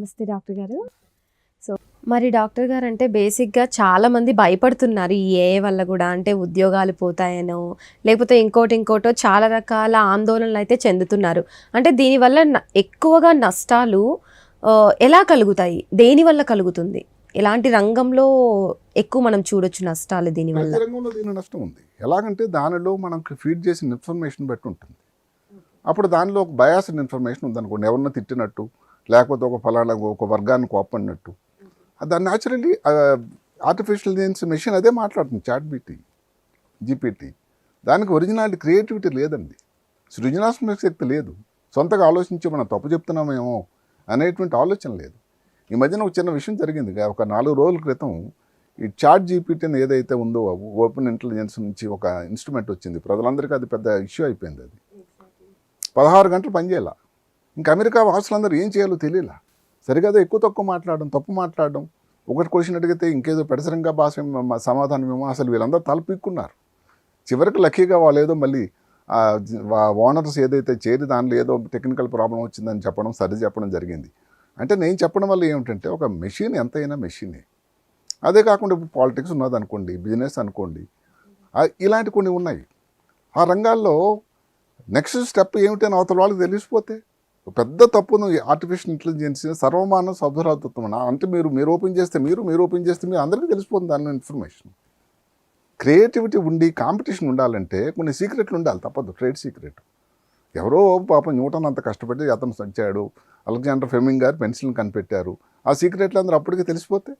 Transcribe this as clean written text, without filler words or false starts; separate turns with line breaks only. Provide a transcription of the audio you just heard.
నమస్తే డాక్టర్ గారు. సో మరి డాక్టర్ గారు అంటే బేసిక్‌గా చాలామంది భయపడుతున్నారు ఈ ఏఐ వల్ల గూడా. అంటే ఉద్యోగాలు పోతాయనో, లేకపోతే ఇంకోటో చాలా రకాల ఆందోళనలైతే చెందుతున్నారు. అంటే దీనివల్ల ఎక్కువగా నష్టాలు ఎలా కలుగుతాయి? దేనివల్ల కలుగుతుంది? ఎలాంటి రంగంలో ఎక్కువ మనం చూడొచ్చు నష్టాలు దీనివల్ల?
ప్రతి రంగంలో దీని నష్టం ఉంది. ఎలాగంటే దానిలో మనకు ఫీడ్ చేసిన ఇన్ఫర్మేషన్ బట్టి ఉంటుంది. అప్పుడు దానిలో ఒక బయాస్డ్ ఇన్ఫర్మేషన్ ఉందనుకోండి, ఎవరినో తిట్టినట్టు, లేకపోతే ఒక ఫలానా ఒక వర్గాన్ని కోప్పడినట్టు, దాన్ని న్యాచురల్లీ ఆర్టిఫిషియల్ ఇంటెలిజెన్స్ మెషిన్ అదే మాట్లాడుతుంది. జీపీటీ దానికి ఒరిజినాలిటీ, క్రియేటివిటీ లేదండి, సృజనాత్మక శక్తి లేదు, సొంతగా ఆలోచించి మనం తప్పు చెప్తున్నామేమో అనేటువంటి ఆలోచన లేదు. ఈ మధ్యన ఒక చిన్న విషయం జరిగింది. ఒక 4 రోజుల క్రితం ఈ జీపీటీని ఏదైతే ఉందో ఓపెన్ ఇంటెలిజెన్స్ నుంచి ఒక ఇన్స్ట్రుమెంట్ వచ్చింది. ప్రజలందరికీ అది పెద్ద ఇష్యూ అయిపోయింది. అది 16 గంటలు పనిచేయాల. ఇంకా అమెరికా వాసులందరూ ఏం చేయాలో తెలియలా. సరిగా ఎక్కువ తక్కువ మాట్లాడడం, తప్పు మాట్లాడడం, ఒకటి క్వశ్చన్ అడిగితే ఇంకేదో పెడసరంగా భాష సమాధానమేమో, అసలు వీళ్ళందరూ తలపీక్కున్నారు. చివరికి లక్కీగా వాళ్ళు ఏదో మళ్ళీ ఓనర్స్ ఏదైతే చేరి దానిలో ఏదో టెక్నికల్ ప్రాబ్లం వచ్చిందని చెప్పడం, సరి చెప్పడం జరిగింది. అంటే నేను చెప్పడం వల్ల ఏమిటంటే, ఒక మెషిన్ ఎంతైనా మెషినే. అదే కాకుండా ఇప్పుడు పాలిటిక్స్ ఉన్నదనుకోండి, బిజినెస్ అనుకోండి, ఇలాంటి కొన్ని ఉన్నాయి. ఆ రంగాల్లో నెక్స్ట్ స్టెప్ ఏమిటని అవతల వాళ్ళకి తెలిసిపోతే పెద్ద తప్పును ఆర్టిఫిషియల్ ఇంటెలిజెన్స్ సర్వమానవ సౌభ్రాతృత్వం అంటే మీరు ఓపెన్ చేస్తే మీరు ఓపెన్ చేస్తే మీరు అందరికీ తెలిసిపోతుంది దాని ఇన్ఫర్మేషన్. క్రియేటివిటీ ఉండి కాంపిటీషన్ ఉండాలంటే కొన్ని సీక్రెట్లు ఉండాలి, తప్పదు. ట్రేడ్ సీక్రెట్ ఎవరో పాపం న్యూటన్ అంత కష్టపడి అతను వచ్చాడు, అలెగ్జాండర్ ఫ్లెమింగ్ గారు పెన్సిల్ని కనిపెట్టారు, ఆ సీక్రెట్లు అందరూ అప్పటికే తెలిసిపోతే